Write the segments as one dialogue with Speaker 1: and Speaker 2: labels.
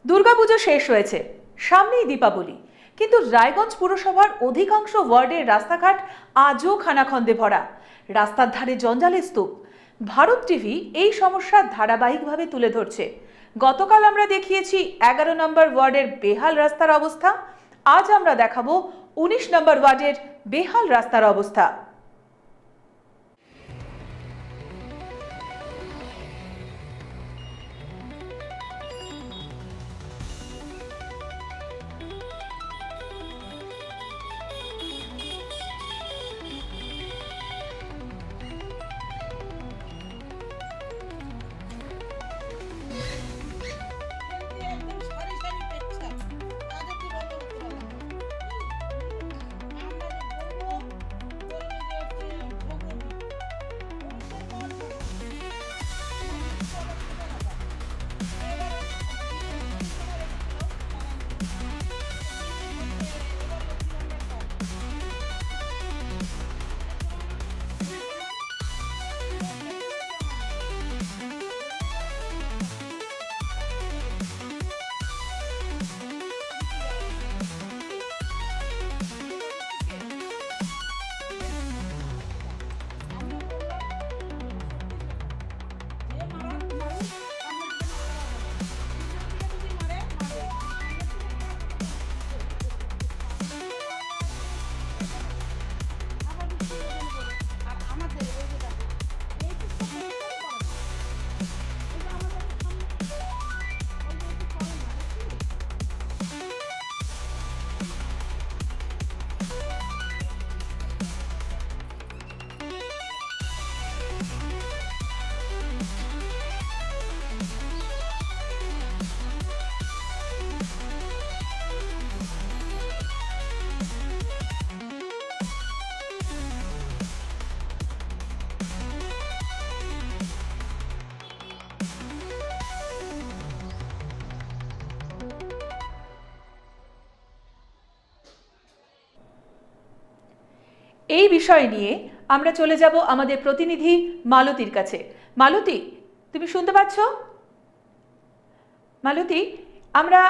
Speaker 1: দুর্গাপুজো শেষ হয়েছে, সামনেই দীপাবলি, কিন্তু রায়গঞ্জ পুরসভার অধিকাংশ ওয়ার্ডের রাস্তাঘাট আজও খানাখন্দে ভরা। রাস্তার ধারে জঞ্জালের স্তূপ। ভারত টিভি এই সমস্যা ধারাবাহিকভাবে তুলে ধরছে। গতকাল আমরা দেখিয়েছি 11 নম্বর ওয়ার্ডের বেহাল রাস্তার অবস্থা। আজ আমরা দেখাবো 19 নম্বর ওয়ার্ডের বেহাল রাস্তার অবস্থা। এই বিষয় নিয়ে আমরা চলে যাব আমাদের প্রতিনিধি মালতীর কাছে। মালতী, তুমি শুনতে পাচ্ছ? মালতী, আমরা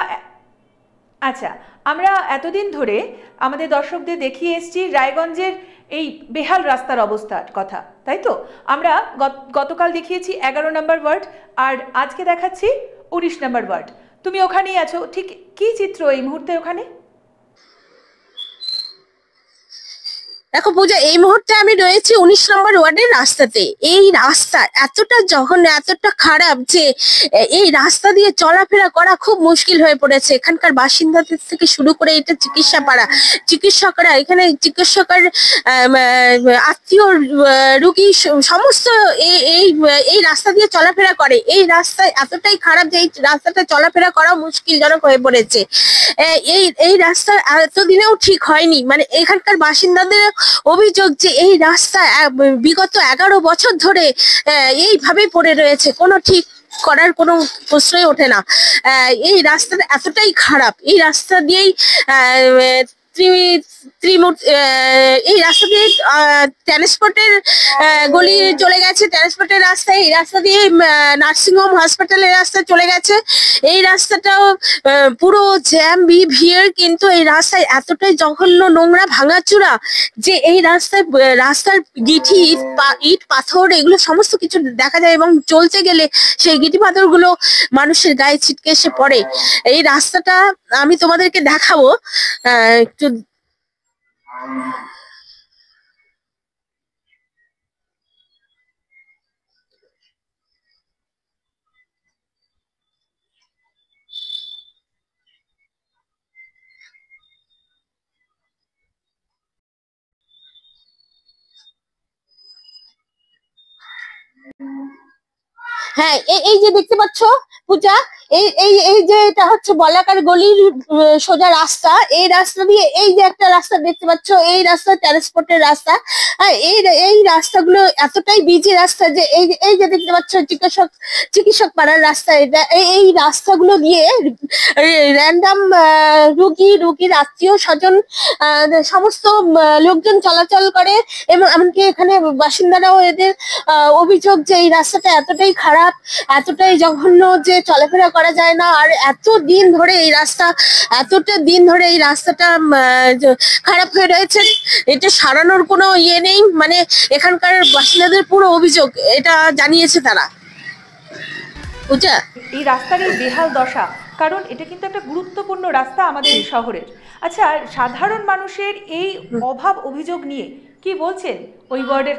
Speaker 1: এতদিন ধরে আমাদের দর্শকদের দেখিয়ে এসেছি রায়গঞ্জের এই বেহাল রাস্তার অবস্থার কথা, তাই তো? আমরা গতকাল দেখিয়েছি 11 নম্বর ওয়ার্ড, আর আজকে দেখাচ্ছি 19 নম্বর ওয়ার্ড। তুমি ওখানেই আছো, ঠিক কি চিত্র এই মুহূর্তে ওখানে?
Speaker 2: দেখো পূজা, এই মুহূর্তে আমি রয়েছি 19 নম্বর ওয়ার্ডের রাস্তাতে। এই রাস্তা এতটা জঘন্য, এতটা খারাপ যে এই রাস্তা দিয়ে চলাফেরা করা খুব মুশকিল হয়ে পড়েছে। এখানকার বাসিন্দাদের থেকে শুরু করে এটা চিকিৎসা পাড়া, চিকিৎসকরা এখানে চিকিৎসকের আত্মীয় রুগী সমস্ত এই রাস্তা দিয়ে চলাফেরা করে। এই রাস্তা এতটাই খারাপ যে এই রাস্তাটা চলাফেরা করা মুশকিলজনক হয়ে পড়েছে। এই রাস্তা এতদিনেও ঠিক হয়নি। মানে এখানকার বাসিন্দাদের অভিযোগ যে এই রাস্তা বিগত 11 বছর ধরে এইভাবে পড়ে রয়েছে, কোনো ঠিক করার কোনো প্রশ্নই ওঠে না। এই রাস্তাটা এতটাই খারাপ। এই রাস্তা দিয়েই এই রাস্তা দিয়ে ট্রান্সপোর্টের গলি চলে গেছে, ট্রান্সপোর্টের রাস্তায় এই রাস্তা দিয়ে নার্সিংহোম হসপিটালের রাস্তা চলে গেছে। এই রাস্তাটাও পুরো জ্যাম ভিড়, কিন্তু এই রাস্তায় এতটাই জঘন্য, নোংরা, ভাঙাচুরা যে এই রাস্তার গিঠি, ইট পাথর এগুলো সমস্ত কিছু দেখা যায়, এবং চলতে গেলে সেই গিটি পাথরগুলো মানুষের গায়ে ছিটকে এসে পড়ে। এই রাস্তাটা আমি তোমাদেরকে দেখাবো একটু। হ্যাঁ, এই যে দেখতে পাচ্ছ পূজা, এই এই এই যে এটা হচ্ছে বলাকার গলির সোজা রাস্তা। এই রাস্তা দিয়ে এই যে একটা রাস্তা দেখতে পাচ্ছ, এই রাস্তা ট্রান্সপোর্টের রাস্তা। এই রাস্তাগুলো এতটাই বিজি রাস্তা যে এই যে দেখতে পাচ্ছ চিকিৎসক পাড়ার রাস্তা। এটা এই রাস্তাগুলো দিয়ে র্যান্ডাম রুগীর আত্মীয় স্বজন সমস্ত লোকজন চলাচল করে, এবং এমনকি এখানে বাসিন্দারাও এদের অভিযোগ যে এই রাস্তাটা এতটাই খারাপ, এতটাই জঘন্য যে চলাফেরা করা যায় না। আর এতটা দিন ধরে এই রাস্তাটা খারাপ হয়ে রয়েছে, এটা সারানোর কোনো ইয়ে নেই। মানে এখানকার বাসিন্দাদের পুরো অভিযোগ, এটা জানিয়েছে তারা। বুঝা
Speaker 1: এই রাস্তার এই বেহাল দশা, কারণ এটা কিন্তু একটা গুরুত্বপূর্ণ রাস্তা আমাদের এই শহরের। আচ্ছা, সাধারণ মানুষের এই অভাব অভিযোগ নিয়ে কি বলছেন ওই ওয়ার্ডের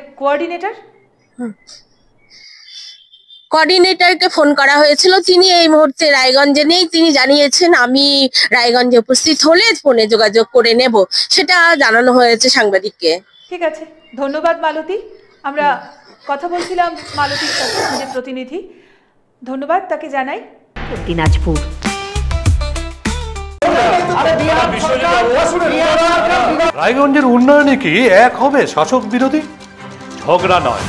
Speaker 2: কোঅর্ডিনেটরকে ফোন করা হয়েছিল, তিনি এই মুহূর্তে রায়গঞ্জে নেই। তিনি জানিয়েছেন আমি রায়গঞ্জে উপস্থিত হলে ফোনে যোগাযোগ করে নেব, সেটা জানানো হয়েছে সাংবাদিককে।
Speaker 1: ঠিক আছে, ধন্যবাদ মালতী। আমরা কথা বলছিলাম মালতীর সাথে, নিজের প্রতিনিধি। ধন্যবাদ তাকে জানাই।
Speaker 3: দিনাজপুর।
Speaker 4: রায়গঞ্জের উন্নয়নে কি এক হবে শাসক বিরোধী? ঝগড়া নয়,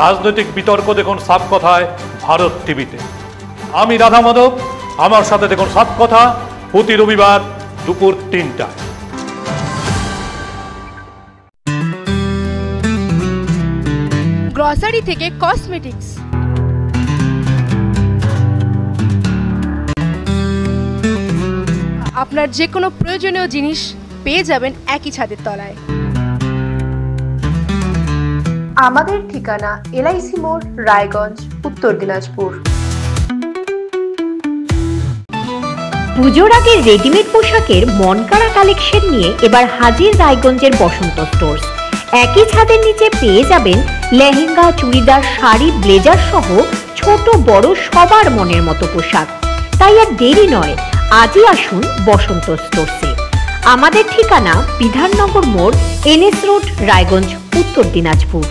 Speaker 4: রাজনৈতিক বিতর্ক দেখুন সাত কথায় ভারত টিভিতে। আমি রাধা মাধব, আমার সাথে দেখুন সাত কথা প্রতি রবিবার দুপুর ৩টায়।
Speaker 5: গ্রসারি থেকে কসমেটিক্স, আপনার যে কোনো প্রয়োজনীয় জিনিস পেয়ে যাবেন একই ছাদের তলায়।
Speaker 6: আমাদের ঠিকানা LIC মোড়, রায়গঞ্জ, উত্তর দিনাজপুর।
Speaker 3: পুজোর আগে রেডিমেড পোশাকের মনকাড়া কালেকশন নিয়ে এবার হাজির রায়গঞ্জের বসন্ত স্টোর্স। একই ছাদের নিচে পেয়ে যাবেন লেহেঙ্গা, চুড়িদার, শাড়ি, ব্লেজার সহ ছোট বড় সবার মনের মতো পোশাক। তাই আর দেরি নয়, আজই আসুন বসন্ত স্টোর্সে। আমাদের ঠিকানা বিধাননগর মোড়, NS রোড, রায়গঞ্জ, উত্তর দিনাজপুর।